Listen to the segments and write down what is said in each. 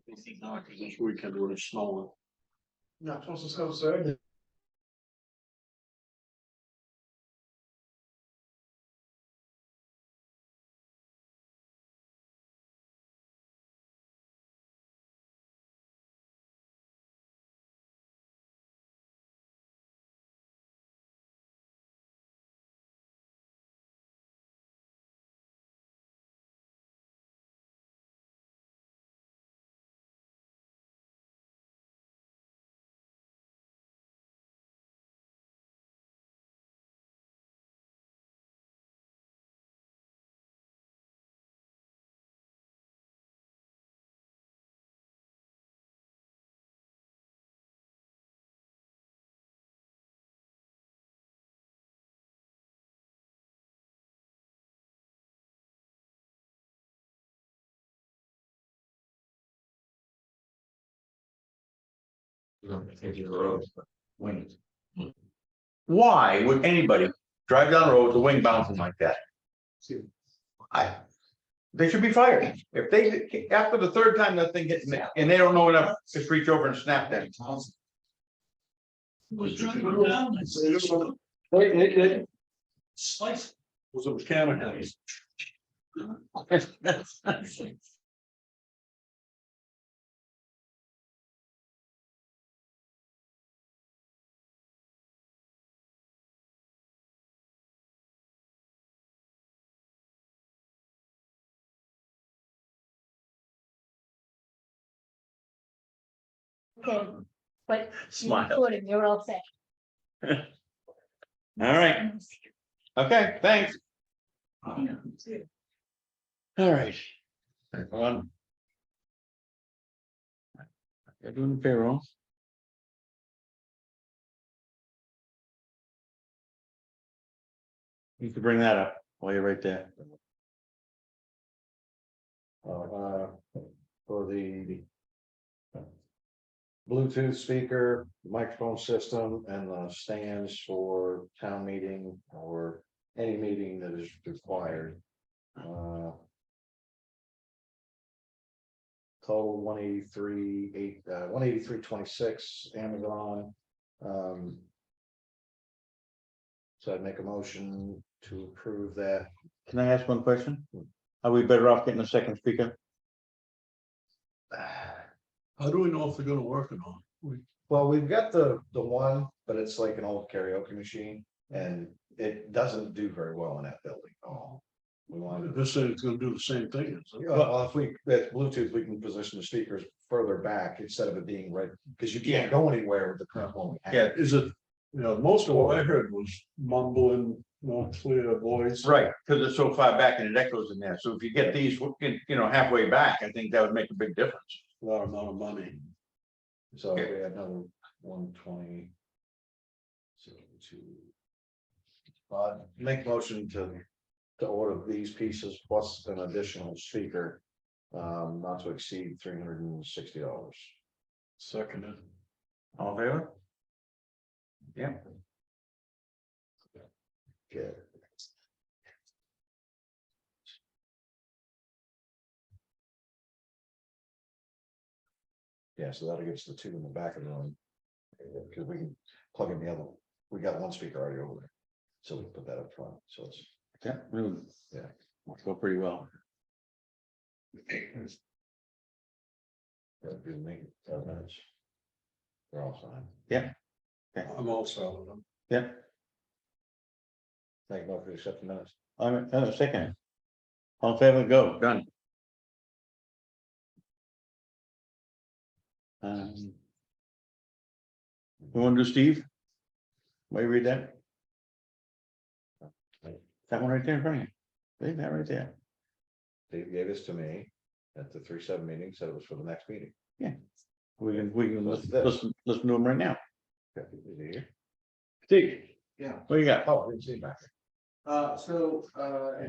This weekend when it's snowing. Not supposed to snow, sir. Why would anybody drive down the road with the wing bouncing like that? They should be fired. If they, after the third time that thing hits and they don't know enough, just reach over and snap that. Slice was a mechanical. Okay, but Smile. recording, you're all set. All right, okay, thanks. All right. They're doing the payroll. You can bring that up while you're right there. For the Bluetooth speaker, microphone system, and the stands for town meeting or any meeting that is required. Total 183.26 Amazon. So I'd make a motion to approve that. Can I ask one question? Are we better off getting a second speaker? How do we know if they're gonna work or not? Well, we've got the one, but it's like an old karaoke machine and it doesn't do very well in that building at all. We wanted This said it's gonna do the same thing. well, if we, with Bluetooth, we can position the speakers further back instead of it being right, because you can't go anywhere with the current one we have. Yeah. Is it, most of what I heard was mumbling, no clear voice. Right, because it's so far back and it echoes in there. So if you get these, halfway back, I think that would make a big difference. A lot amount of money. So we had another 120. So make motion to order these pieces plus an additional speaker. Not to exceed $360. Seconded. All in favor? Yeah. Okay. Yeah, so that'll give us the two in the back of the room. Because we can plug in the other, we got one speaker already over there. So we can put that up front, so it's. Yeah, really. Yeah. Go pretty well. That'd be me, 5 minutes. They're all signed. Yeah. I'm all set with them. Yeah, Thank you for accepting minutes. I'm second. All in favor, go, done. You want to do Steve? Will you read that? That one right there in front of you. Leave that right there. Dave gave this to me at the 3-7 meeting, said it was for the next meeting. We can What's listen to him right now. Okay, is he here? Steve, Yeah, what you got? Oh, I didn't see him back there. at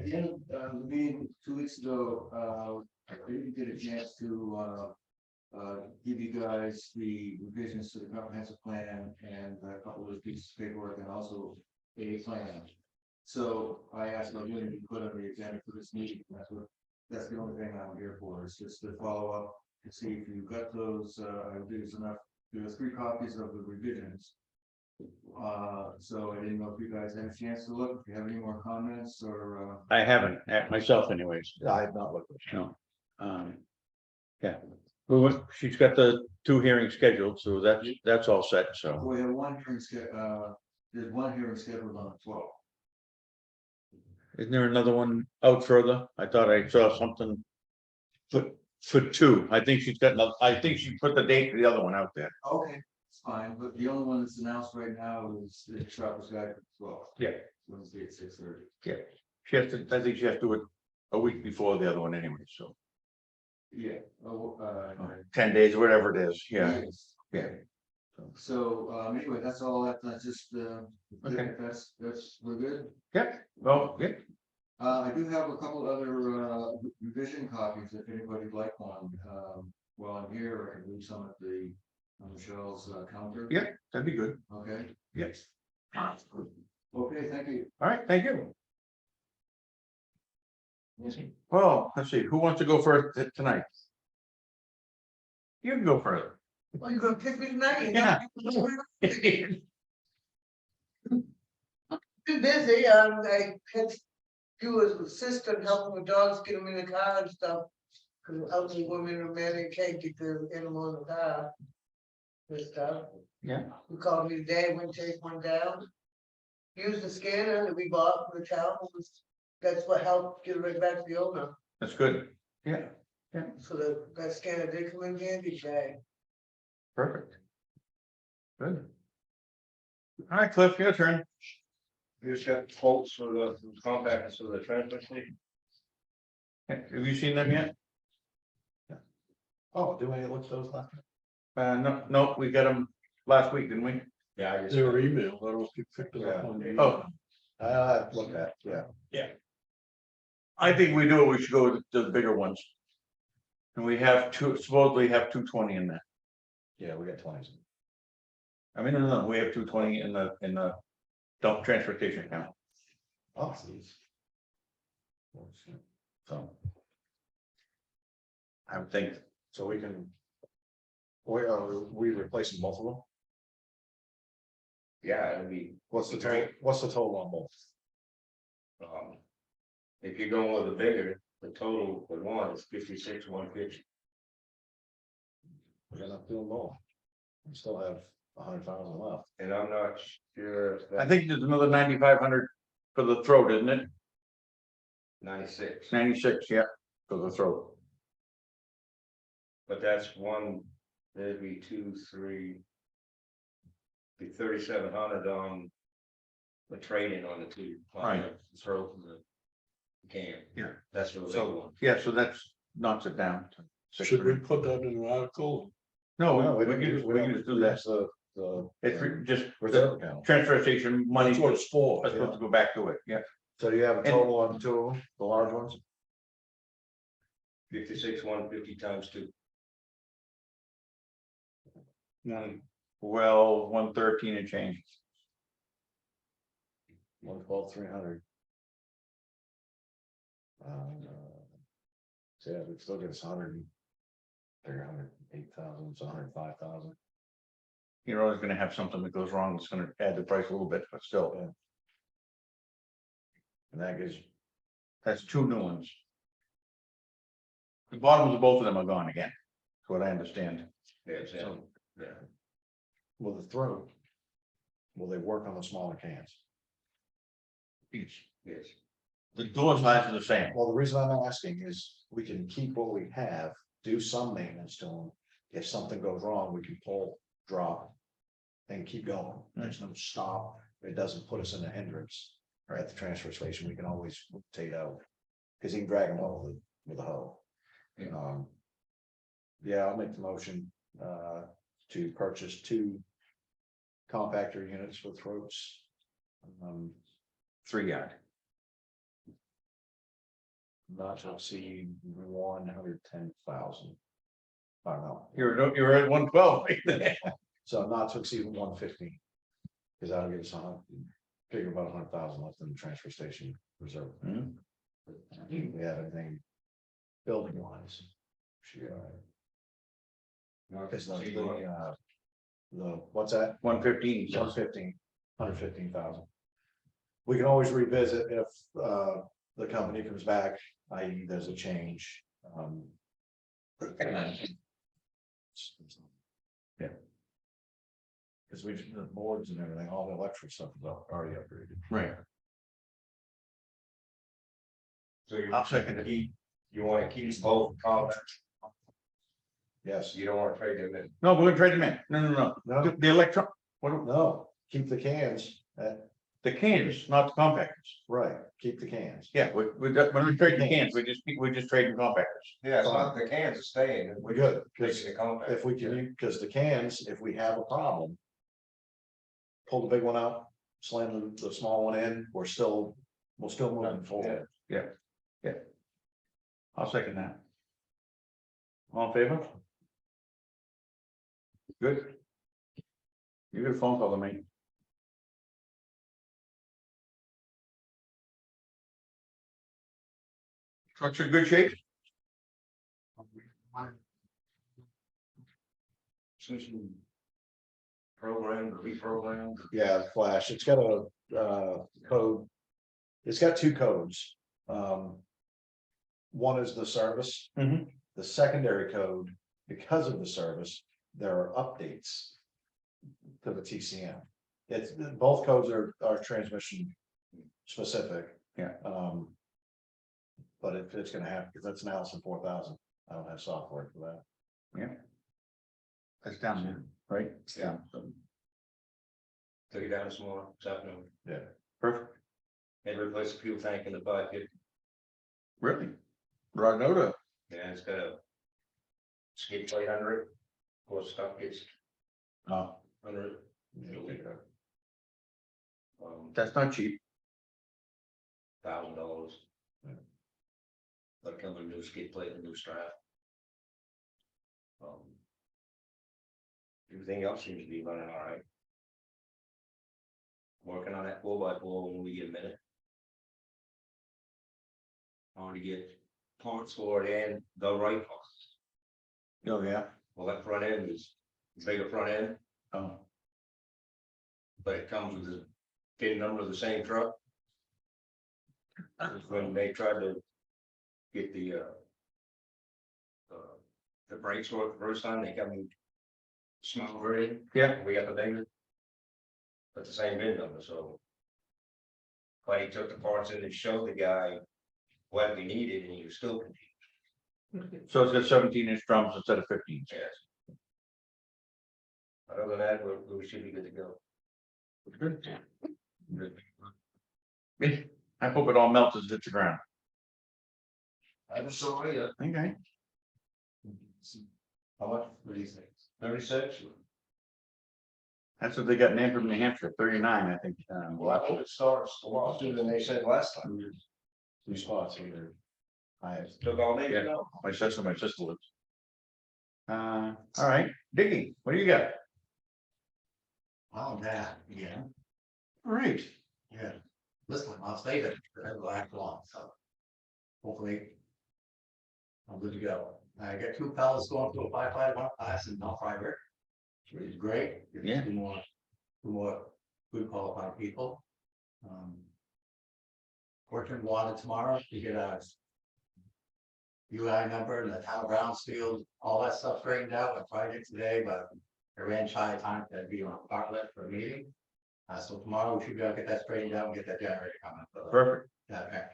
the end of the meeting 2 weeks ago, I didn't get a chance to give you guys the revisions to the comprehensive plan and a couple of pieces of paperwork and also a plan. So I asked my union to put on the agenda for this meeting, and that's what that's the only thing I'm here for, is just to follow up to see if you got those, there's enough, there's 3 copies of the revisions. So I didn't know if you guys had a chance to look, if you have any more comments or, I haven't, myself anyways, I have not looked at it. no. Yeah, well, she's got the 2 hearings scheduled, so that's all set, so. we have one hearing there's one hearing scheduled on the 12th. Isn't there another one out further? I thought I saw something. For 2, I think she's got another, I think she put the date for the other one out there. Okay, it's fine, but the only one that's announced right now is the Shoppers Guide for the 12th. Yeah. Wednesday at 6:30. Yeah, she has to, I think she has to do it a week before the other one anyway, so. Yeah. 10 days, whatever it is, yeah, yes. yeah. So, anyway, that's all, that's just, Okay. that's, we're good. Yeah, well, yeah, I do have a couple other, revision copies, if anybody'd like one, while I'm here, I can leave some at on Michelle's, counter. yeah, that'd be good, Okay, yes. okay, thank you. All right, thank you. Well, let's see, who wants to go first tonight? You can go first. Well, you're gonna pick me tonight? Yeah. Too busy, I had to do a assistant helping with dogs, get them in the car and stuff. Cause elderly women or men, they can't get the animal in the car. And stuff, Yeah, who called me today, went to take one down. Use the scanner that we bought from the town, that's what helped get it right back to the owner, that's good, yeah, so that scanner did come in handy today. perfect. Good. All right, Cliff, your turn. You just got quotes for the compactors for the transfer station. Have you seen them yet? Oh, do I look at those last? No, we got them last week, didn't we? Yeah, I just. They were emailed, I don't know if you picked it up on. the- Oh, I have to look at, yeah. I think we do it, we should go to the bigger ones. And we have supposedly have 220 in there. Yeah, we got 20s. I mean, no, we have 220 in the dump transportation account, Oh, geez. so. I would think, So we can. Are we replacing both of them? Yeah, it'd be, What's the total on both? if you're going with the bigger, the total for one is 56,150. We're gonna do them both. We still have 100,000 left. And I'm not sure if I that think there's another 9,500 for the throat, isn't it? 96, 96, yeah, for the throat. but that's one, there'd be 2, 3. Be 3,700 on the trade-in on the 2. Right. Throw from the can. Yeah. That's for the big So, one. yeah, so that's knocks it down to Should we 600. put that in an article? No, we can just do that. That's the. It's just Reserve the account. transfer station money That's what was it's for. supposed to go back to it, yeah. So do you have a total on 2 of them, the large ones? 56,150 times 2. Well, 113 and change. 112,300. So yeah, we still get us 108,000, it's 105,000. You're always gonna have something that goes wrong, that's gonna add the price a little bit, but still. Yeah. And that gives, That's 2 new ones. The bottoms of both of them are gone again, that's what I understand. Yeah, so, yeah. with the throat, will they work on the smaller cans? Each. Yes. The door size is the same. Well, the reason I'm asking is we can keep what we have, do some maintenance to them. If something goes wrong, we can pull, drop. And keep going. There's no stop. It doesn't put us in a hindrance. Or at the transfer station, we can always take out. Cause he can drag them over with a hoe. Yeah, I'll make the motion to purchase 2 compactor units for throats. 3 yard. Not to exceed 110,000. I don't know. You're at 112. So not to exceed 115. Cause that'll give us figure about 100,000 left in the transfer station reserve. Mhm. We have anything building wise. Because the, what's that? 115. 115,000. We can always revisit if the company comes back, i.e. there's a change. Yeah. Because we've, the boards and everything, all the electrical stuff is already upgraded. Right. So you, I'll second it. you wanna keep both compacts, Yes, you don't wanna trade them in. No, we're gonna trade them in. No. no, The electron, what, no, keep the cans, the cans, not the compactors. right, keep the cans. Yeah, when we trade the cans, we're just trading compactors. Yeah, it's not the cans are staying, We're we're good, just because fixing the compact. if we can, because the cans, if we have a problem. Pull the big one out, slam the small one in, we'll still moving forward. I'll second that. All in favor? Good. You get a phone call to me. Truck's in good shape? Since you programmed or reprogrammed, Yeah, Flash, it's got a code. It's got two codes. One is the service. Mhm. The secondary code, because of the service, there are updates. To the TCM. It's, both codes are transmission specific. Yeah. But it's gonna have, because that's an Allison 4000. I don't have software for that. That's down there, right? Yeah. took it down small, something, Yeah. Perfect. and replace the fuel tank in the 550. Really? Brought it out. Yeah, it's got a skid plate under it, or stuff gets Oh, under it. Yeah. that's not cheap. $1,000. Yeah. But come with a new skid plate and new strap. Everything else seems to be running all right. Working on that 4x4 when we get a minute. I want to get parts for it and the right parts. Oh, yeah. Well, that front end is bigger front end, Oh, but it comes with the VIN number of the same truck. When they tried to get the brakes work the first time, they come in small grade. yeah. We got the bigger. But the same VIN number, so. But he took the parts in and showed the guy what we needed, and he was still confused. So it's got 17-inch drums instead of 15. Yes. Other than that, we should be good to go. Good. I hope it all melts as it hits the ground. I just saw it. Okay. How much? What do you think? 36? That's what they got named from New Hampshire, 39, I think. Well, I hope it starts a lot sooner than they said last time. 2 spots either. I Took all day, Yeah. you know? My sister lives. All right, Dickie, what do you got? Oh, that, yeah, All right. yeah. Listen, I'll stay there, that'll last long, so. Hopefully. I'm good to go. I got 2 fellas going through a firefighter class in North River. Which is great. Yeah. Two more good qualified people. Working water tomorrow to get a UI number and the town of Brownfield, all that stuff straightened out. I tried it today, but I ran shy of time to be on Bartlett for a meeting. So tomorrow we should be able to get that straightened out and get that generator coming Perfect.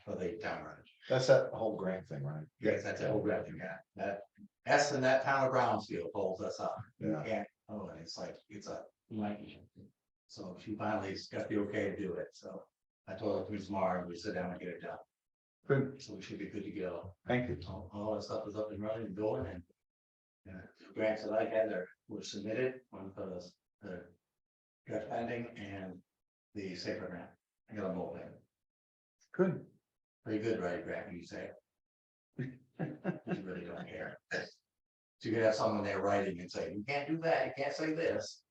for the town run. That's that whole grant thing, right? Yes, that's a whole graph you got. That S and that town of Brownfield holds us up. Yeah. Yeah, oh, and it's like, it's a nightmare. So she finally got the okay to do it, so I told her to come tomorrow and we sit down and get it done. Good. So we should be good to go. Thank you. All that stuff is up and running and going and. The grants that I had were submitted, one for the draft pending and the safer grant. I got them both in. Good. Pretty good, right, grant, you say? You really don't care. So you could have someone there writing and say, you can't do that, you can't say this.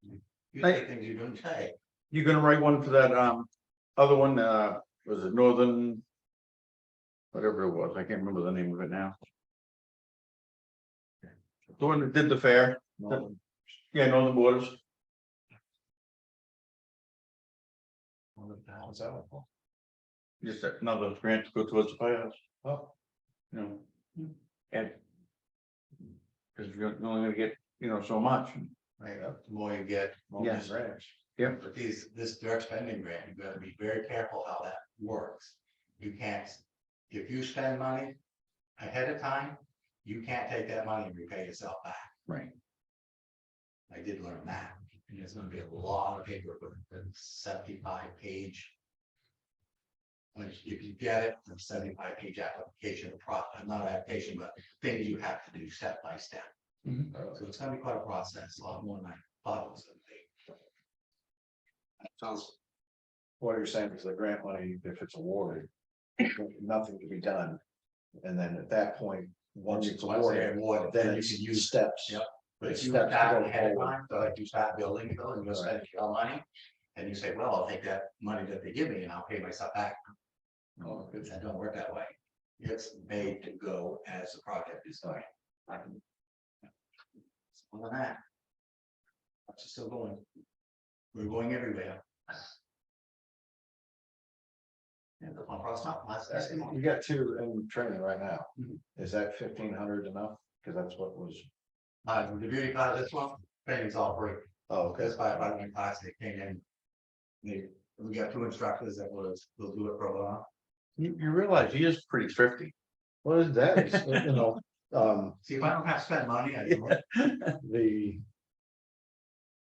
You say things you don't say. You gonna write one for that other one, was it Northern? Whatever it was, I can't remember the name of it now. The one that did the fair, No, yeah, Northern Borders. what the hell is that one for? Just another grant to go towards the firehouse, Oh, you know. And. Cause you're only gonna get, so much. Right, the more you get, more Yes. grants. but this direct spending grant, you gotta be very careful how that works. You can't, if you spend money ahead of time, you can't take that money and repay yourself back. Right. I did learn that, and there's gonna be a lot of paper with a 75-page. If you get it, a 75-page application, not application, but things you have to do step by step. Mhm. So it's gonna be quite a process, a lot more than I thought it was gonna be. Sounds. What you're saying is the grant money, if it's awarded, nothing to be done. And then at that point, once it's awarded, then you can use steps. Yep. But if you Steps to start go ahead of forward. time, so like you start building, and you're spending your money, and you say, well, I'll take that money that they give me and I'll pay myself back. No, that don't work that way. It's made to go as the project is going. More than that. It's still going. We're going everywhere. And the one cross top, that's You got two in training right now. Mhm. Is that 1,500 enough? Cause that's what was, the beauty part of this one, training's all free. oh, okay. This firefighting class, they came in. We got 2 instructors that will do it for a while. You realize he is pretty thrifty. What is that? It's, See, if I don't have to spend money, I do it.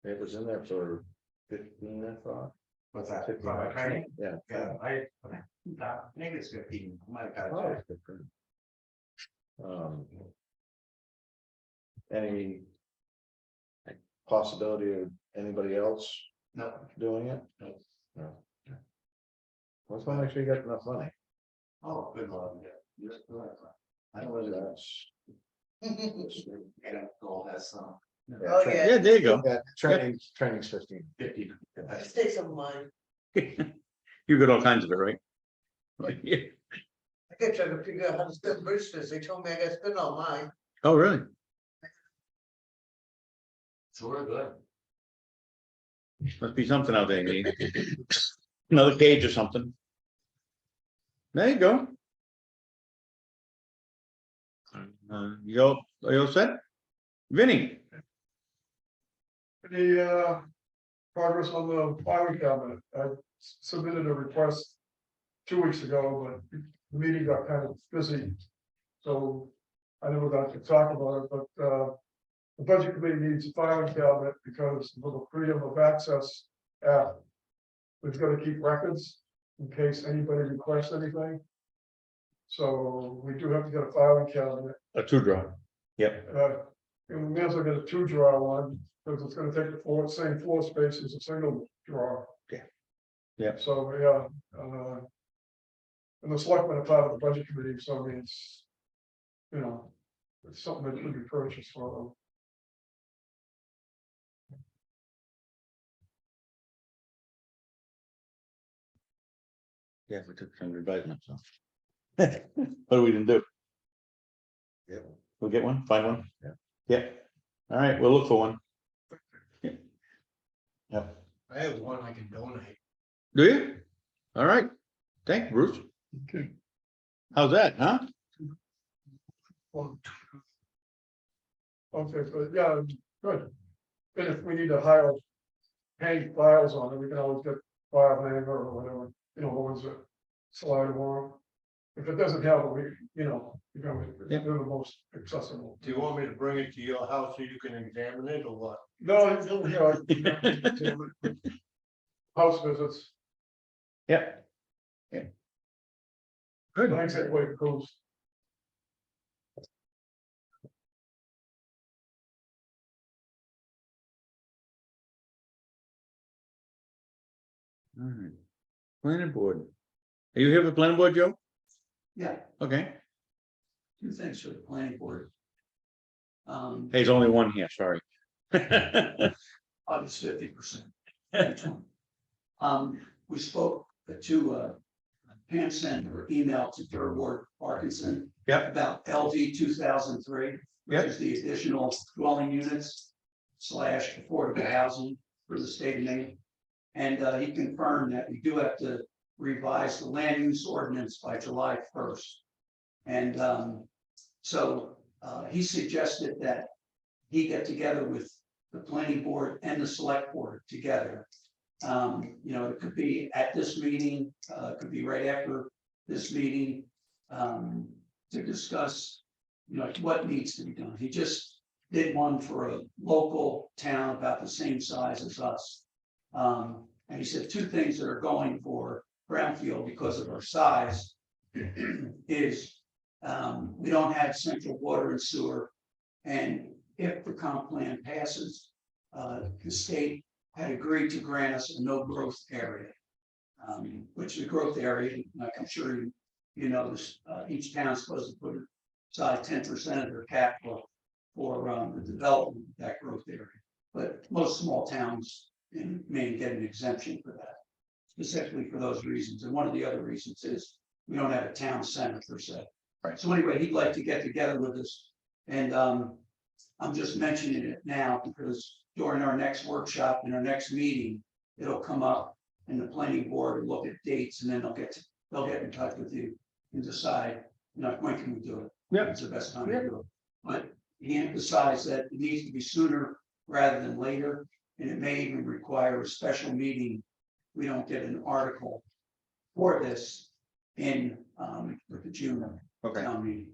It was in there for 15, I thought. What's that? 15 For my bucks. training? Yeah. Yeah, maybe it's 15. I might have got Oh, it. it's different. Any possibility of anybody else No, doing it? No. No. Let's not make sure you got enough money. oh, good Lord, yeah. Just go ahead. I know What what is it that? is. And it all has some. Oh, yeah. Yeah, there you go. Yeah, training's 15. 50. Just take some money. You got all kinds of it, right? Like, yeah. I kept trying to figure out how to spend British. They told me I gotta spend all mine. Oh, really? So we're good. Must be something out there, you need. Another cage or something. There you go. Are you all set? Vinny? The progress on the filing cabinet, I submitted a request 2 weeks ago, but the meeting got kind of busy. So I never got to talk about it, but the budget committee needs a filing cabinet because of the Freedom of Access Act. We've got to keep records in case anybody requests anything. So we do have to get a filing cabinet. A 2-drawer. Yep. And we may as well get a 2-drawer one, because it's gonna take the same floor space as a single drawer. Yeah. Yeah. So, yeah, and the selectmen are part of the budget committee, so I mean, it's, it's something that could be purchased for them. Yeah, we took some advisement, so. What do we gonna do? Yeah. We'll get one, find one? Yeah. Yeah. All right, we'll look for one. Yeah. Yep. I have one I can donate. Do you? All right. Thank you, Bruce. Okay. How's that, huh? Okay, but yeah, good. And if we need to hire hang files on it, we can always get file hanger or whatever, the ones that slide along. If it doesn't have, Yeah. they're the most accessible. Do you want me to bring it to your house so you can examine it or what? No, house visits, Yeah. Yeah. Good. thanks that way it goes. All right. Planning board. Are you here for planning board, Joe? Yeah, Okay. 2 things for the planning board. Hey, there's only one here, sorry. Obviously 50%. We spoke to hand sent or emailed to Third Ward Parkinson. Yep. About LD 2003, which Yep. is the additional dwelling units / affordable housing for the state of Maine. And he confirmed that we do have to revise the land use ordinance by July 1st. And so he suggested that he get together with the planning board and the select board together. It could be at this meeting, it could be right after this meeting, to discuss, what needs to be done. He just did one for a local town about the same size as us. And he said two things that are going for Brownfield because of our size is we don't have central water and sewer. And if the comp plan passes, the state had agreed to grant us a no growth area. Which the growth area, like I'm sure you know, this, each town's supposed to put aside 10% of their capital for the development of that growth area. But most small towns in Maine get an exemption for that, specifically for those reasons. And one of the other reasons is we don't have a town center per se. Right. So anyway, he'd like to get together with us. And I'm just mentioning it now because during our next workshop and our next meeting, it'll come up and the planning board will look at dates and then they'll get in touch with you and decide, when can we do it? Yeah. It's the best time to do it. But he emphasized that it needs to be sooner rather than later, and it may even require a special meeting. We don't get an article for this in with the June Okay, town meeting.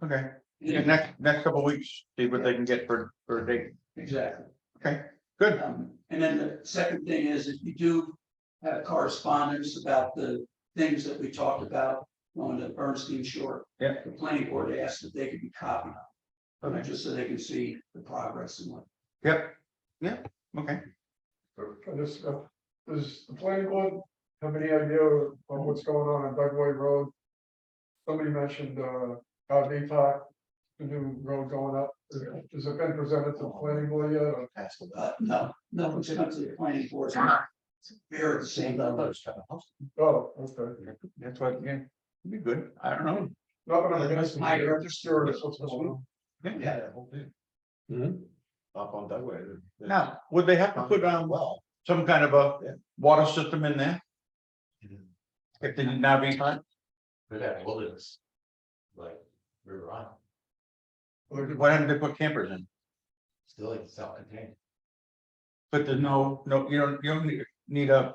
okay. Yeah, next couple of weeks, see what they can get for a date. Exactly. Okay, good. And then the second thing is if you do have correspondence about the things that we talked about on the Bernstein Shore. Yeah. The planning board asked if they could be copied. Okay. Just so they can see the progress and what. Yep, okay. Does the planning board have any idea of what's going on Dugway Road? Somebody mentioned, RV park, the new road going up. Has it been presented to the planning board yet? Or- Pass the. No, it's come to the planning board. They're at the same level. Oh, okay. That's what, yeah, it'd be good. I don't know. Not that I'm against it, I'm just curious what's going on. Yeah. Up on that way. Now, would they have to put Well. some kind of a water system in there? If they did not be fine, But that wilderness, like River Run, why didn't they put campers in? still like self-contained. But there's no, you don't need a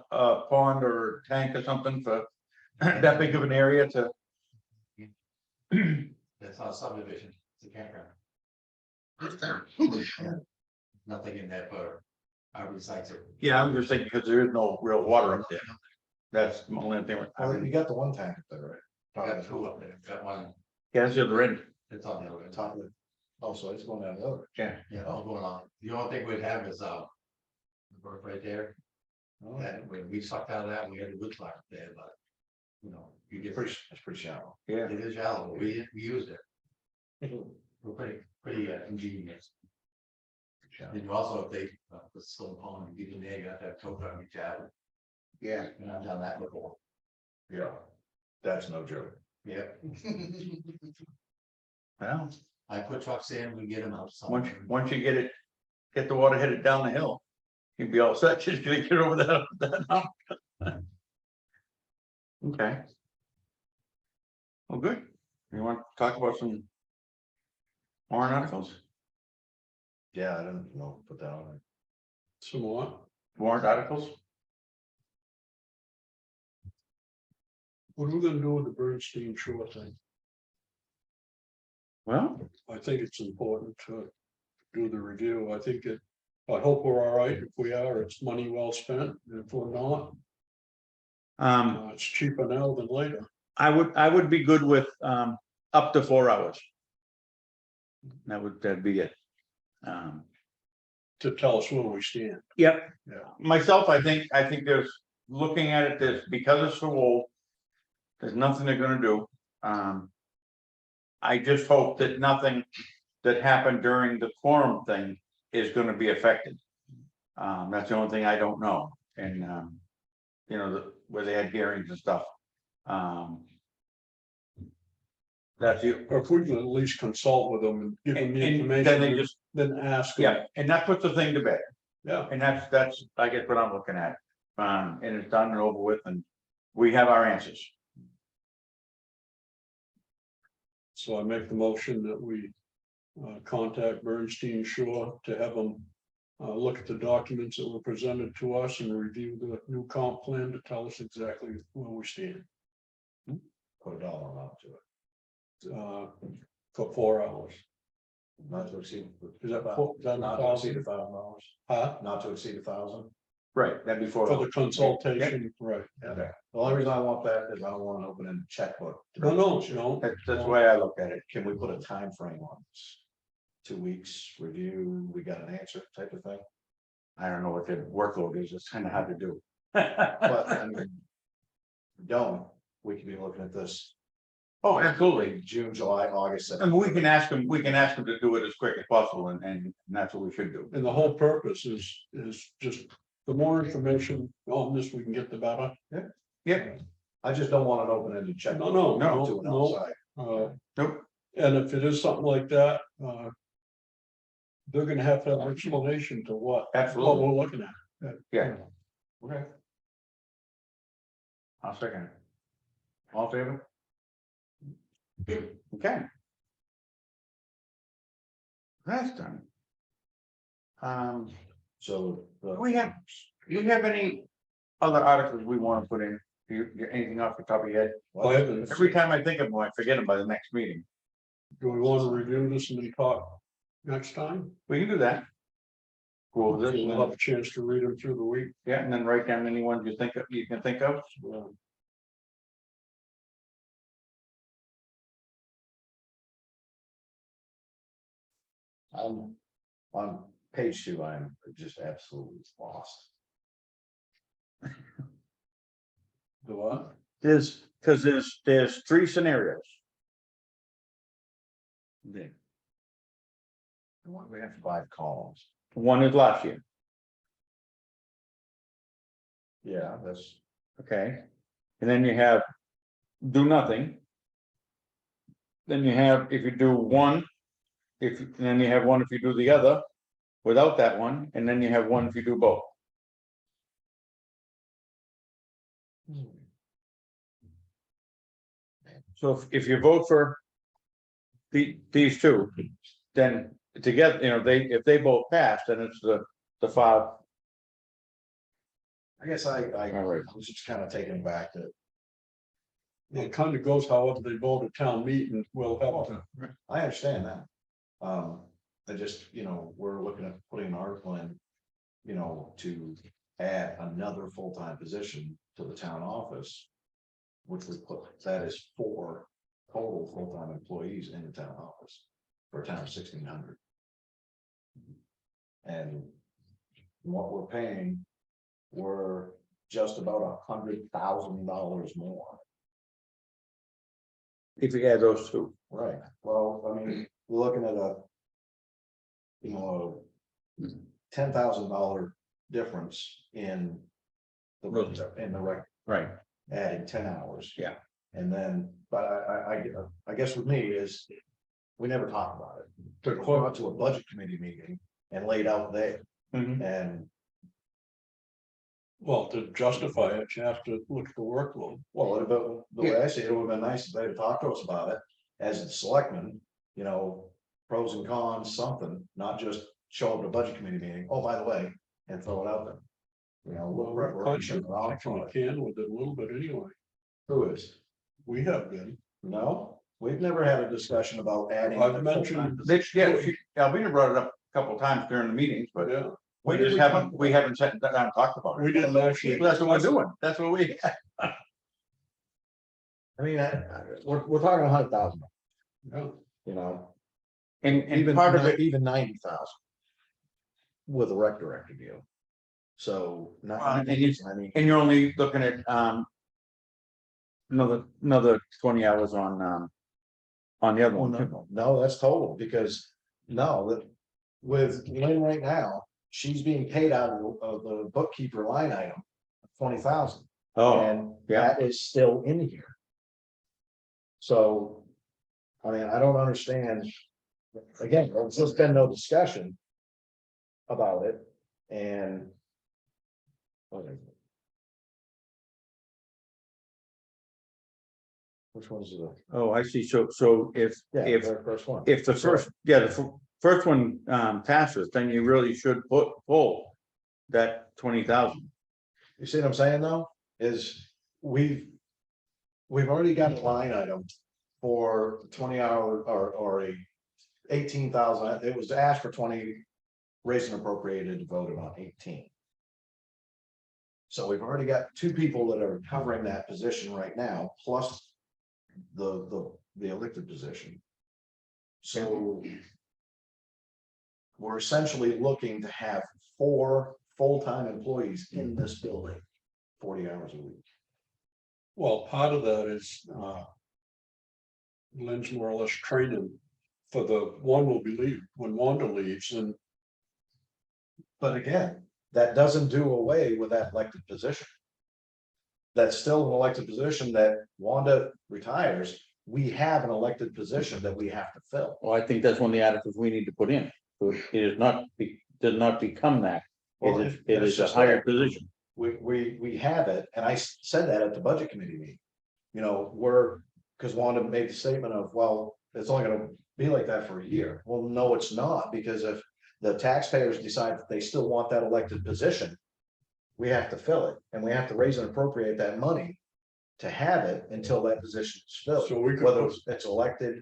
pond or tank or something for that big of an area to. That's not a subdivision, it's a campground. Nothing in there for our sites. Yeah, I'm just thinking because there is no real water up there. That's the only thing. You got the one tank up there, right? Got two up there, got one, Yeah, that's the other end. it's on the other end. Top of it. Oh, so it's going down the other. Yeah. Yeah, all going on. The only thing we'd have is, the brook right there, Oh, and when we sucked out of that, we had a wood fire there, but. You get, it's pretty shallow. Yeah. it is shallow, but we used it. We're pretty ingenious. And you also, if they, the still pond, you get in there, you have to have tow truck, you have, Yeah. and I've done that before. Yeah. That's no joke. Yeah, Well, I put trucks in, we get them out. once you get the water headed down the hill, you'd be all set, just gonna get over that hump. Okay. Well, good. You want to talk about some warrant articles? Yeah, I don't know, put that on. Some what? Warrant articles? What are we gonna do with the Bernstein Shore thing? Well, I think it's important to do the review. I hope we're all right. If we are, it's money well spent. And if we're not, it's cheaper now than later. I would be good with up to 4 hours. That'd be it. To tell us where we stand. Yep. Yeah. Myself, I think there's, looking at it, this, because it's so old, there's nothing they're gonna do. I just hope that nothing that happened during the quorum thing is gonna be affected. That's the only thing I don't know, and where they had hearings and stuff. That's you. Or if we can at least consult with them and give them the And then they information, just, then ask. them. yeah, and that puts the thing to bed. Yeah, And that's, I guess what I'm looking at. And it's done and over with, and we have our answers. so I make the motion that we contact Bernstein Shore to have them look at the documents that were presented to us and review the new comp plan to tell us exactly where we stand. Put a dollar amount to it, For 4 hours. not to exceed. Is that Not to exceed $1,000, Huh? not to exceed 1,000. Right, that'd be for. For the consultation, right. Okay, the only reason I want that is I don't want to open a checkbook. No. That's the way I look at it. Can we put a time frame on this? 2 weeks review, we got an answer type of thing, I don't know what the workload is. It's kind of hard to do. but I mean. Don't, we could be looking at this Oh, absolutely. June, July, August. And we can ask them to do it as quick as possible, and that's what we should do. And the whole purpose is just the more information on this we can get, the better. Yeah, I just don't want an open-ended check. No, To an no. outside. nope, And if it is something like that, they're gonna have to have an explanation to what absolutely. we're looking at. Yeah, Okay. I'll second it. All in favor? Okay. That's done. So. Do we have any other articles we want to put in? Do you get anything off the top of your head? I haven't- Every time I think of them, I forget them by the next meeting. Do we want to review this and then talk next time? We can do that. Go over this, and We'll have then- a chance to read them through the week. yeah, and then write down any ones you can think of. On page 2, I'm just absolutely lost. The what? Because there's 3 scenarios. We have 5 columns. One is last year, Yeah, that's, okay? And then you have do nothing. Then you have, if you do one, and then you have one if you do the other, without that one, and then you have one if you do both. So if you vote for these two, then together, if they both pass, then it's the 5. I guess I All right. was just kind of taken back to, It kind of goes however they vote at town meeting, we'll have to. I understand that. I just, we're looking at putting an article in, to add another full-time position to the town office. Which would put, that is 4 total full-time employees in the town office for a town of 1,600. And what we're paying, we're just about $100,000 more. If you add those two. Right, well, I mean, we're looking at a. $10,000 difference in. The rec, Right. adding 10 hours. Yeah. And then, but I guess with me is, we never talked about it. Took it to a budget committee meeting and laid out there, and. Well, to justify it, you have to look at the workload. Well, the way I see it, it would have been nice if they'd talked to us about it as the selectmen, pros and cons, something, not just show up at a budget committee meeting, oh, by the way, and throw it out there. Actually can with it a little bit anyway. Who is? We have been. No, we've never had a discussion about adding. I've mentioned. Alvina brought it up a couple of times during the meetings, but Yeah, we haven't sat down and talked about it. we didn't actually. That's what we're doing. That's what we. I mean, we're talking 100,000, Yeah. And even part of it, even 90,000. With a rec director deal. So, and mean, you're only looking at another 20 hours on the other one. no, that's total, because with Lynn right now, she's being paid out of the bookkeeper line item, 20,000. Oh, And yeah. that is still in here. So, I mean, I don't understand. Again, there's just been no discussion about it and. Which one's the, Oh, I see. So if, yeah, if, the first one. if the first, yeah, the first one passes, then you really should pull that 20,000. You see what I'm saying though, is we've already got a line item for 20 hour or a 18,000, it was asked for 20, raised and appropriated to vote on 18. So we've already got two people that are covering that position right now, plus the elected position. So we're essentially looking to have 4 full-time employees in this building, 40 hours a week. Well, part of that is, Lynn's more or less training for the one will be leave, when Wanda leaves, and But again, that doesn't do away with that elected position. That's still an elected position that Wanda retires. We have an elected position that we have to fill. Well, I think that's one of the articles we need to put in. So it is not, does not become that. Well, It it's is a just higher that position. We have it, and I said that at the budget committee meeting. You know, because Wanda made the statement of, well, it's only gonna be like that for a year. Well, no, it's not, because if the taxpayers decide that they still want that elected position, we have to fill it, and we have to raise and appropriate that money to have it until that position is filled. So we could Whether put- it's elected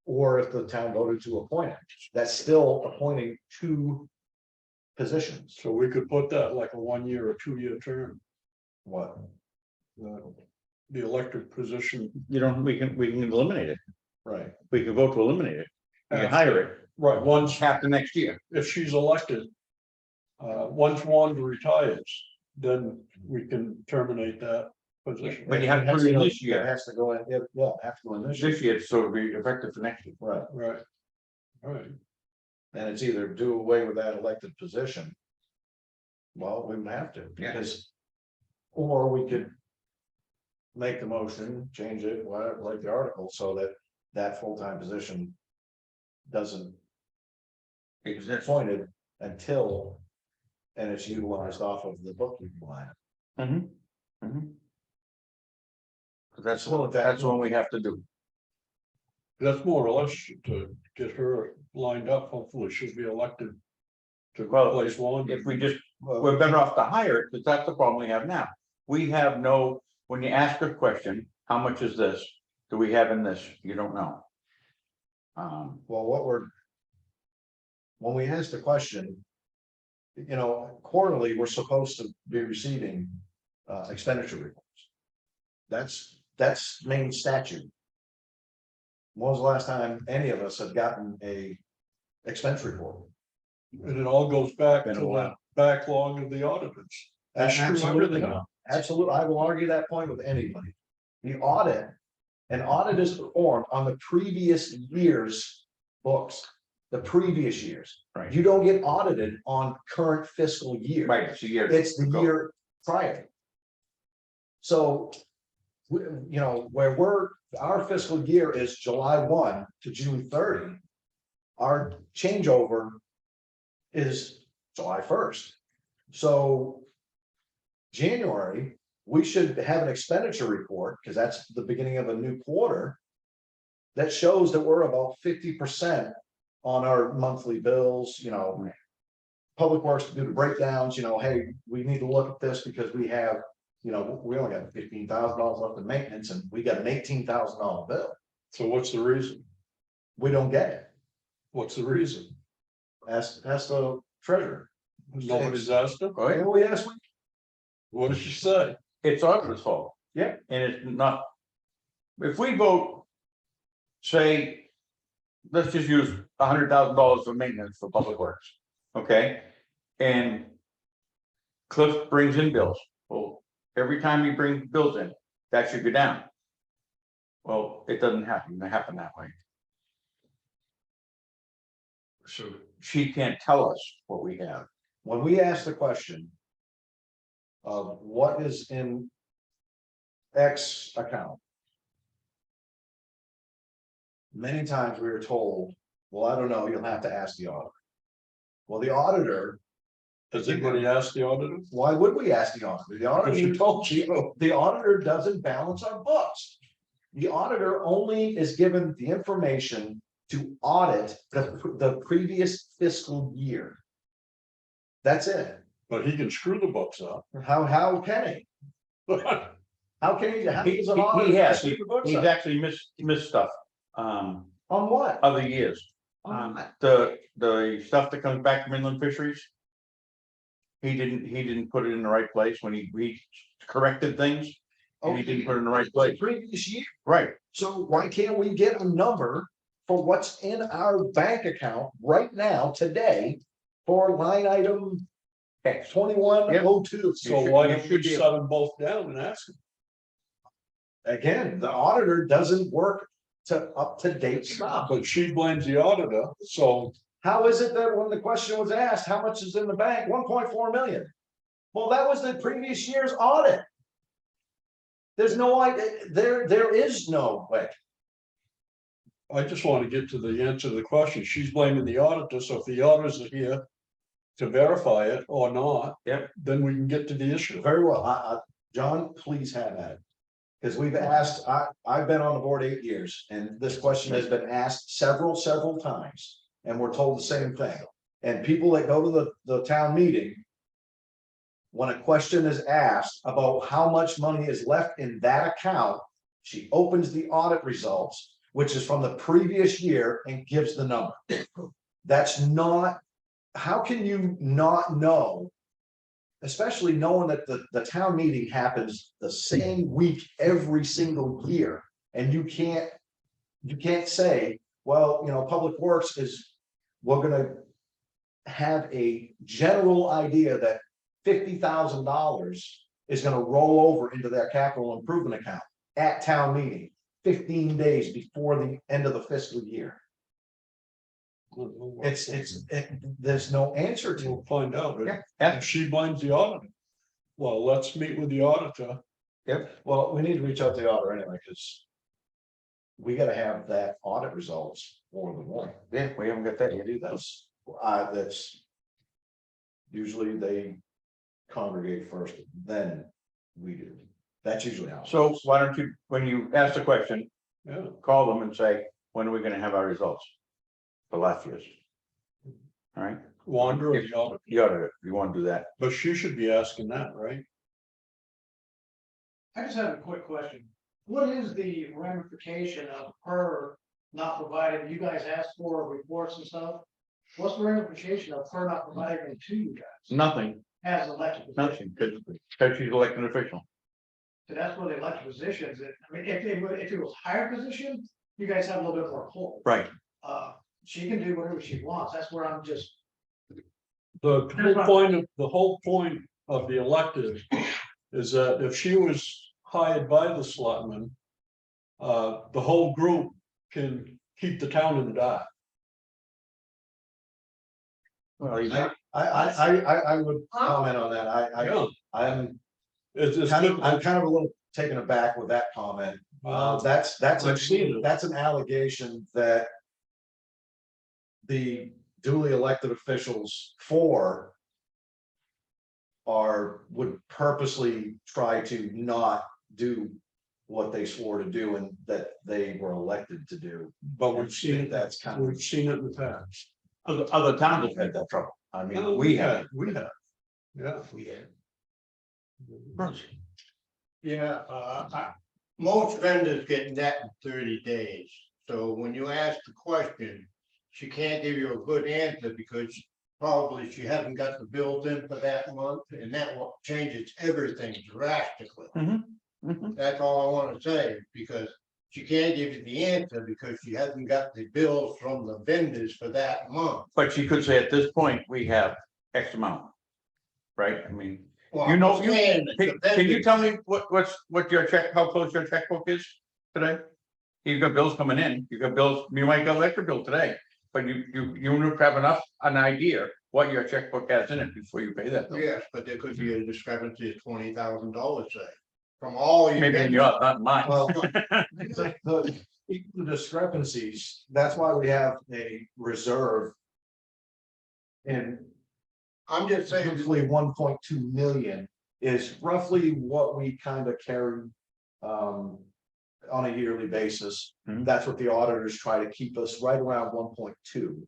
or if the town voted to appoint it, that's still appointing 2 positions. so we could put that like a 1 year or 2 year term. What? The elected position. You don't, we can eliminate it. Right. We can vote to eliminate it. We can hire it. Right, once, Half the next year. if she's elected. Once Wanda retires, then we can terminate that position. But you have to put it in this year. It has to go in, yeah, have to go in this year. This year, so it'll be effective for next year. Right, Right. All right, and it's either do away with that elected position. Well, we would have to, Yeah. because. Or we could. Make the motion, change it, whatever, like the article, so that that full-time position. Doesn't Exist. appointed until. And it's utilized off of the bookkeeping line. That's So what, that's what we have to do. that's more or less to get her lined up, hopefully she'll be elected. To Well, replace Wanda. If we just, we're better off to hire it, because that's the problem we have now. We have no, when you ask a question, how much is this? Do we have in this? You don't know. Well, when we ask the question. Quarterly, we're supposed to be receiving expenditure reports. That's Maine statute. When was the last time any of us have gotten a expense report? And it all goes back to Been a the while. backlog of the auditors. They screw everything up. Absolutely, I will argue that point with anybody. The audit, an audit is performed on the previous year's books, the previous years. Right. You don't get audited on current fiscal year. Right, it's a year. It's the ago. year prior. So, where our fiscal year is July 1 to June 30. Our changeover is July 1st. So January, we should have an expenditure report, because that's the beginning of a new quarter. That shows that we're about 50% on our monthly bills, Public Works to do the breakdowns, hey, we need to look at this because we have, we only got $15,000 left in maintenance and we got an $18,000 bill. So what's the reason? We don't get it. What's the reason? Ask the treasurer. Nobody's asked her. Right? Oh, yes, What did she say? It's auditor's fault. Yeah. And it's not. If we vote, say, let's just use $100,000 for maintenance for public works, okay? And Cliff brings in bills. Well, every time he brings bills in, that should go down. Well, it doesn't happen that way. So she can't tell us what we have. When we ask the question of what is in X account, many times we were told, well, I don't know, you'll have to ask the auditor. Well, the auditor, Has anybody asked the auditor? why would we ask the auditor? The auditor told you, the auditor doesn't balance our books. The auditor only is given the information to audit the previous fiscal year. That's it. But he can screw the books up. How can he? How can he? How does an auditor He has, screw the books he's up? actually missed stuff, On what? other years. The stuff that comes back from inland fisheries. He didn't put it in the right place when he corrected things, and he didn't put it in the right place, Previous year. right? So why can't we get a number for what's in our bank account right now, today, for line item 2102? So why don't we shut them both down and ask them? Again, the auditor doesn't work to up-to-date stuff. But she blames the auditor, so How is it that when the question was asked, how much is in the bank? 1.4 million. Well, that was the previous year's audit. There's no idea, there is no way. I just want to get to the answer to the question. She's blaming the auditor, so if the auditors are here to verify it or not. Yep. Then we can get to the issue. Very well, John, please have at it. Because we've asked, I've been on the board 8 years, and this question has been asked several times, and we're told the same thing. And people that go to the town meeting, when a question is asked about how much money is left in that account, she opens the audit results, which is from the previous year, and gives the number. That's not, how can you not know? Especially knowing that the town meeting happens the same week every single year, and you can't say, well, you know, Public Works is, we're gonna have a general idea that $50,000 is gonna roll over into their capital improvement account at town meeting 15 days before the end of the fiscal year. There's no answer to it. We'll find out. Yeah. If she blames the auditor. Well, let's meet with the auditor. Yep, well, we need to reach out to the auditor anyway, because we gotta have that audit results for the warrant. Yeah, we haven't got that yet. That's usually they congregate first, then we do. That's usually how. So why don't you, when you ask the question, Yeah. call them and say, when are we gonna have our results? For last year's. All right, Wander or the auditor. you ought to, you wanna do that. But she should be asking that, right? I just have a quick question. What is the ramification of her not providing, you guys asked for reports and stuff? What's the ramification of her not providing them to you guys Nothing, as elected? nothing, because she's elected official. So that's where the elected positions, I mean, if it was higher position, you guys have a little bit more pull. Right. She can do whatever she wants. That's where I'm just, The whole point of the elected is that if she was hired by the selectmen, the whole group can keep the town in the dark. Well, you I would comment on that. Yeah. I'm It's kind good. of a little taken aback with that comment. That's I've seen it. that's an allegation that the duly elected officials would purposely try to not do what they swore to do and that they were elected to do. But we've seen it, That's kind of. we've seen it in the past. other towns have had that trouble. I mean, we have. We have. Yeah. Yeah, most vendors get net in 30 days, so when you ask the question, she can't give you a good answer because probably she hasn't got the bills in for that month, and that changes everything drastically. That's all I want to say, because she can't give you the answer because she hasn't got the bills from the vendors for that month. But she could say at this point, we have X amount. Right, I mean, Well, you know, I'm saying that the can you vendors- tell me what your check, how close your checkbook is today? You've got bills coming in, you've got bills, you might get electric bill today, but you have enough, an idea what your checkbook has in it before you pay that bill. Yes, but there could be a discrepancy of $20,000, say. from all you. Maybe in yours, not mine. Well, the discrepancies, that's why we have a reserve. And I'm just saying, hopefully 1.2 million is roughly what we kind of carry. On a yearly basis, Mhm. that's what the auditors try to keep us right around 1.2.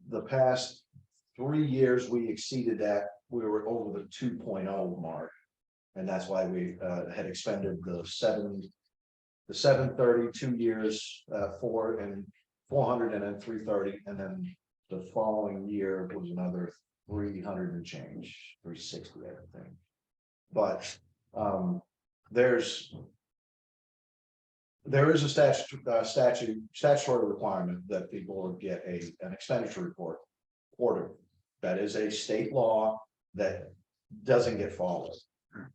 The past 3 years, we exceeded that, we were over the 2.0 mark. And that's why we had expended the 730, 2 years, 400 and then 330, and then the following year was another 300 and change, 360, I think. But there is a statutory requirement that the board get an expenditure report ordered. That is a state law that doesn't get followed.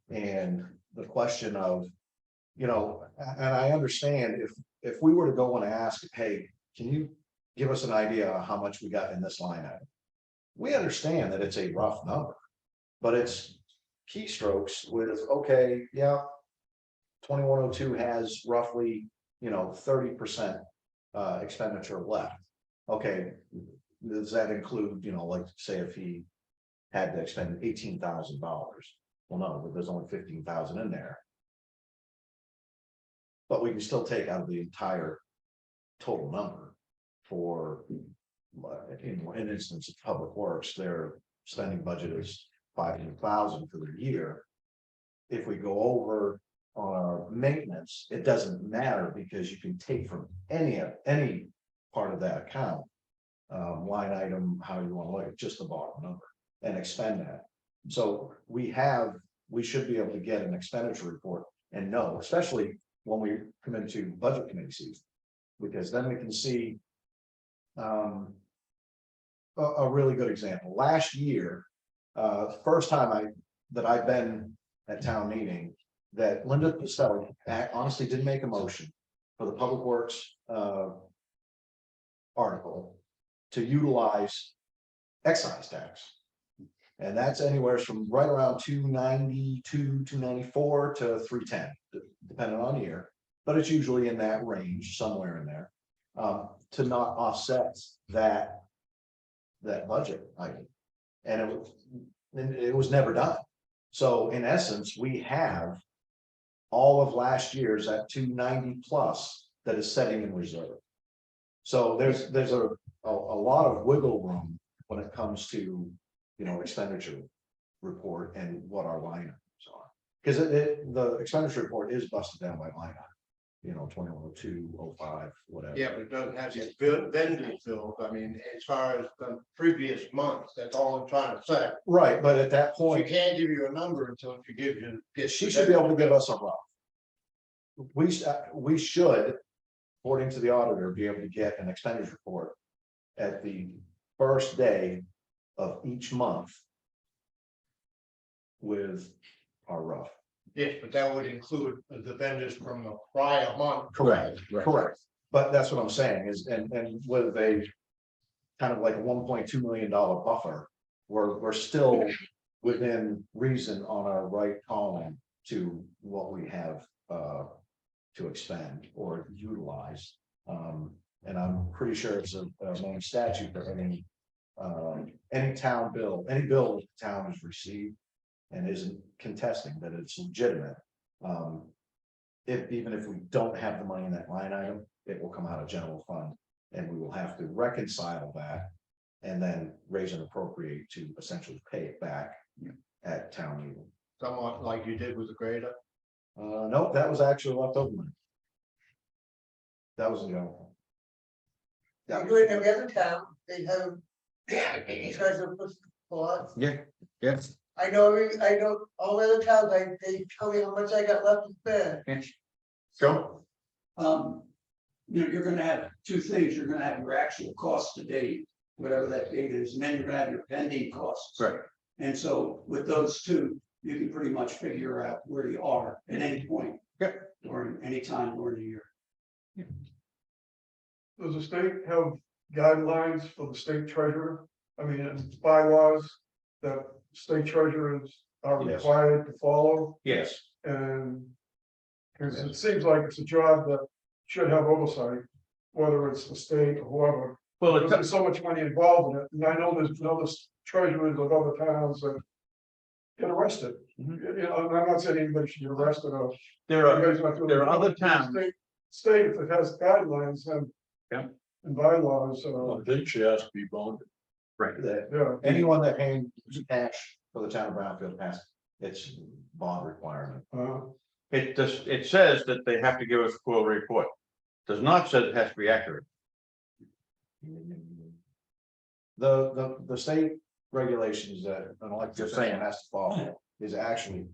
And the question of, and I understand if we were to go and ask, hey, can you give us an idea of how much we got in this line item? We understand that it's a rough number, but it's keystrokes with, okay, yeah. 2102 has roughly, 30% expenditure left. Okay, does that include, like say if he had to expend $18,000? Well, no, but there's only 15,000 in there. But we can still take out the entire total number for, in instance of public works, their spending budget is 500,000 for the year. If we go over on our maintenance, it doesn't matter because you can take from any part of that account, line item, how you want to look at just the bottom number and expend that. So we should be able to get an expenditure report and know, especially when we come into budget committee season, because then we can see a really good example. Last year, first time that I've been at town meeting, that Linda Costello honestly didn't make a motion for the public works article to utilize excise tax. And that's anywhere from right around 292, 294 to 310, depending on year, but it's usually in that range, somewhere in there, to not offset that budget item. And it was never done. So in essence, we have all of last year's at 290 plus that is setting in reserve. So there's a lot of wiggle room when it comes to, expenditure report and what our line items are. Because the expenditure report is busted down by line item, 2102, 05, whatever. yeah, but it doesn't have these vendors bills. I mean, as far as the previous months, that's all I'm trying to say. Right, but at that She point, can't give you a number until she gives you. she should be able to give us a rough. We should, according to the auditor, be able to get an expenditure report at the first day of each month with our rough. Yes, but that would include the vendors from the prior month. Correct. But that's what I'm saying is, and with a kind of like a $1.2 million buffer, we're still within reason on our right column to what we have to expend or utilize. And I'm pretty sure it's a Maine statute that any town bill, any bill that the town has received and isn't contesting that it's legitimate. Even if we don't have the money in that line item, it will come out of general fund and we will have to reconcile that and then raise and appropriate to essentially pay it back at town meeting. Somewhat like you did with the grader. Nope, that was actually left over money. That was the general. They do it in every other town, they have. Treasure spots. Yeah, yes. I know all the other towns, they tell me how much I got left to spend. Joe? You're gonna have two things. You're gonna have your actual cost to date, whatever that date is, and then you're gonna have your pending costs. Right. And so with those two, you can pretty much figure out where you are at any point. Yep. Or any time during the year. Does the state have guidelines for the state treasurer? I mean, it's bylaws that state treasurer is are Yes. required to follow, Yes, and. Cause it seems like it's a job that should have oversight, whether it's the state or whoever. well, Because there's so much money involved in it, and I know there's treasurers of other towns that get arrested. Mhm. You know, and I'm not saying anybody should get arrested or. there are, anybody's not doing there are it. other The towns. State, if it has guidelines and. Yeah. And bylaws, I think she has to be bonded. right, That yeah. anyone that pays cash for the town of Brownfield has, it's bond requirement. it just, it says that they have to give us a full report. Does not say it has to be accurate. The state regulations that an elected Just official saying. has to follow is actually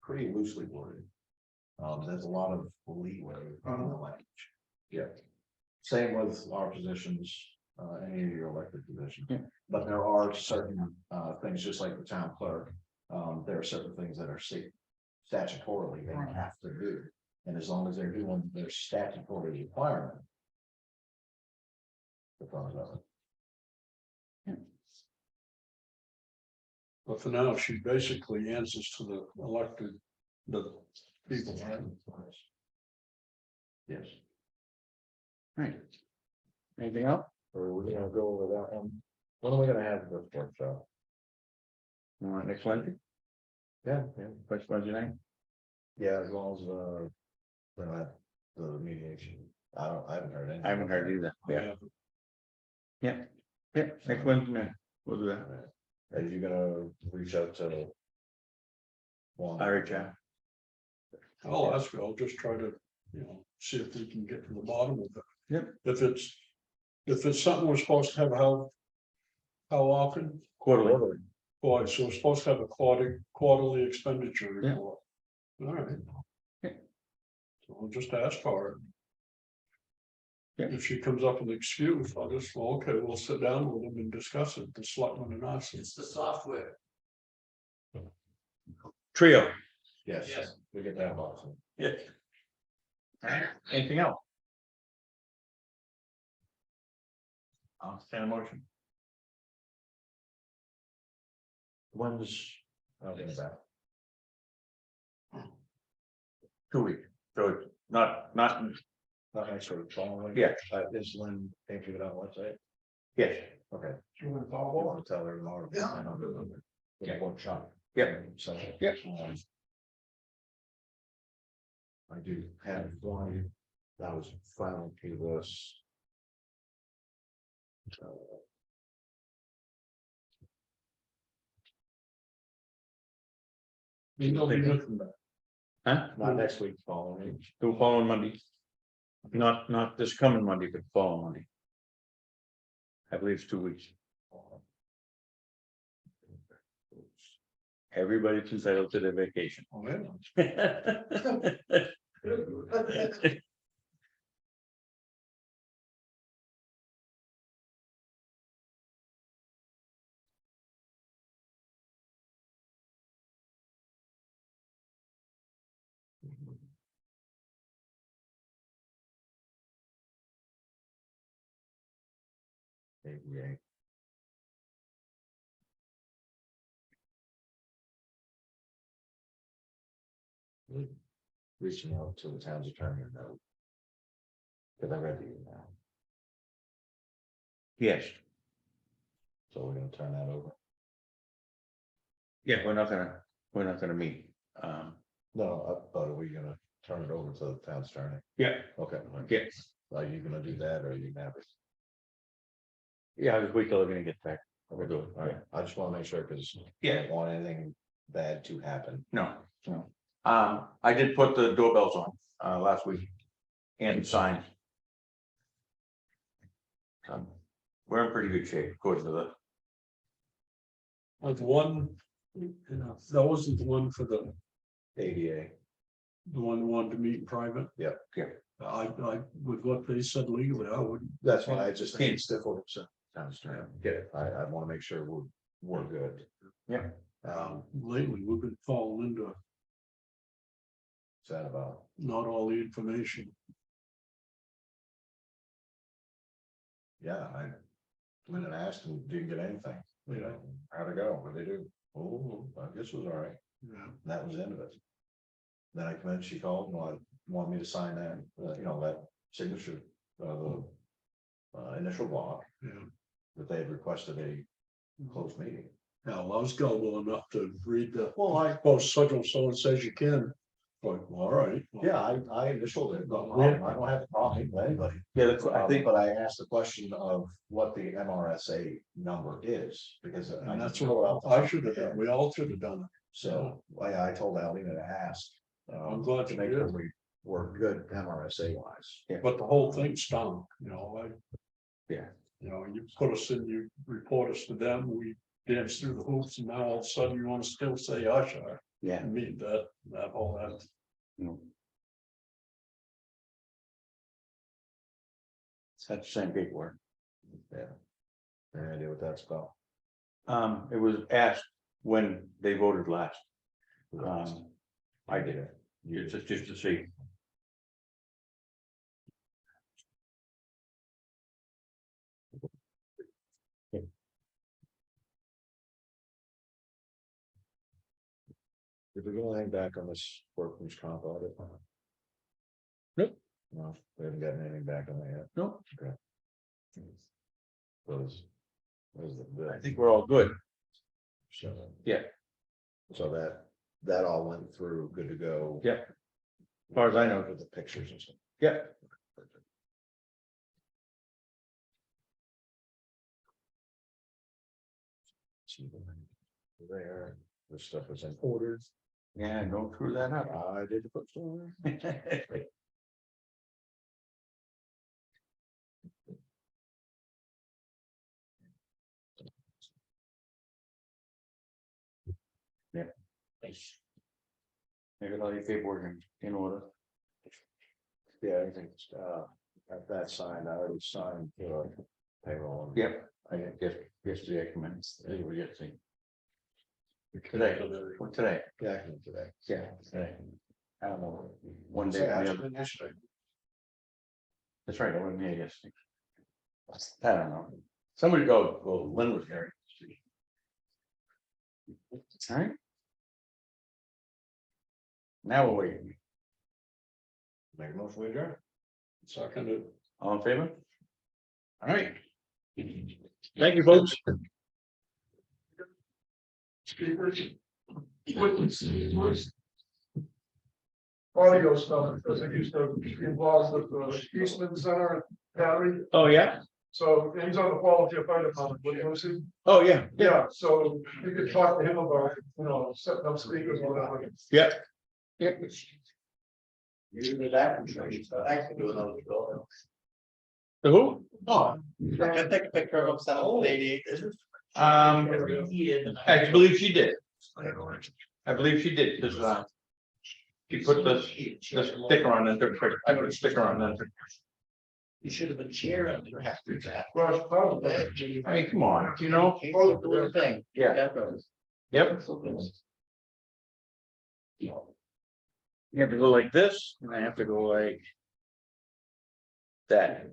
pretty loosely worded. There's a lot of leeway in the language. Yeah. Same with our positions, any of your elected positions. Yeah. But there are certain things, just like the town clerk, there are certain things that are statutorily they have to do. And as long as they're doing their statutory requirement. the front of it. But for now, she basically answers to the elected, the people, right? Yes. Right. Anything else? Or we're gonna go over that one. When are we gonna have this workshop? All right, next Wednesday, Yeah, first Wednesday night? yeah, as long as we're not the mediation. I haven't heard anything. I haven't heard either. Yeah, Yeah. yeah, next Wednesday night, we'll do that. Are you gonna reach out to? Juan? I reach out. I'll ask her, I'll just try to, see if we can get to the bottom of it. Yep. If it's something we're supposed to have, how often? Quarterly. Boy, so we're supposed to have a quarterly expenditure Yeah. report. All right. Yeah. So I'll just ask for it. Yeah. If she comes up with an excuse, I'll just, well, okay, we'll sit down with them and discuss it, the selectmen and us. It's the software. Trio. Yes, Yes. we get that also. Yeah. Anything else? I'll stand a motion. When's, I'll get it back. 2 weeks, so it's not, Not next week, following. Yeah. Is Lynn, can't you get on the website? yes, Okay. You want to I follow up? want to tell her tomorrow. Yeah. I know the Yeah. workshop. Yeah. So. Yeah. I do have one that was filed to us. huh? Not next week, following. The following Monday. Not this coming Monday, but the following Monday. I believe it's 2 weeks. Everybody's entitled to their vacation. Oh, yeah. Yeah. Reaching out to the town's attorney now. Cause I read the email, Yes, so we're gonna turn that over. yeah, we're not gonna meet. No, but are we gonna turn it over to the town's attorney? Yeah, Okay. yeah, Are you gonna do that or are you never? yeah, just wait till they're gonna get back. We'll do it. All right. I just wanna make sure, cause I Yeah. don't want anything bad to happen. No. I did put the doorbells on, last week. And signs. We're in pretty good shape, according to the, Like one, that wasn't the one for the ADA. one who wanted to meet in private. Yeah. Yeah. I, with what they said legally, I wouldn't. That's why I just think it's difficult, so. Town's attorney. Get it. I wanna make sure we're good. yeah, Lately, we've been falling into Is that about? not all the information. Yeah, I went and asked and didn't get anything, how'd it go, what'd they do? Oh, I guess it was all right. That was the end of it. Then I come in, she called, wanted me to sign that, that signature, the initial block. Yeah. That they had requested a closed meeting. Now, I was gullible enough to read the, well, I suppose such and so says you can. Like, all right. Yeah, I initialed it, no problem. I don't have a problem with anybody. Yeah, that's what I think. But I asked the question of what the MRSA number is, because. And that's know what I should have done. We all should have done it. So, I told Alina to ask. I'm glad to you make did. sure we were good MRSA wise. But the whole thing stunk, Yeah. You put us in, you report us to them, we dance through the hoops, and now all of a sudden you want to still say Usher. Yeah. I mean, that whole that. It's that same paperwork. Yeah. Any idea what that's about? It was asked when they voted last. I did it. Just to see. Did we get anything back on this workman's comp audit? Nope. No, we haven't gotten anything back on that yet. Nope. Okay. Those the. I think we're all good. So. Yeah. So that all went through, good to go. Yeah. As far as I know. With the pictures and stuff. Yeah. There, this stuff is in order. Yeah, don't screw that up. I did the first one. Yeah. Maybe all your paperwork in order. Yeah, I think, at that sign, I already signed for payroll. Yep. I guess yesterday I commenced. Anybody get to today? Yeah, today. Yeah. Today. I don't know. One day. or the other. That's right. I wasn't here yesterday. I don't know. Somebody go. Well, Lynn was here. All right. Now we're waiting. Make a motion, we adjourn. Seconded. All in favor? All right. Thank you, folks. Speakers. Audio stuff, because I used to be involved with the Eastman Center Battery, Oh, yeah. so he's on the volunteer fire department, what do you see? Oh, yeah. Yeah, so you could talk to him about, setting up speakers or whatever. Yeah. Yeah. Usually that, I can do another bill. The who? Oh, I can take a picture of them, send them to 88. I believe she did. I believe she did, because she put the sticker on it. I put a sticker on it. You should have been cheering. You have to do that. Well, probably. I mean, come on, Do the thing. Yeah. Yep. You have to go like this, and I have to go like that.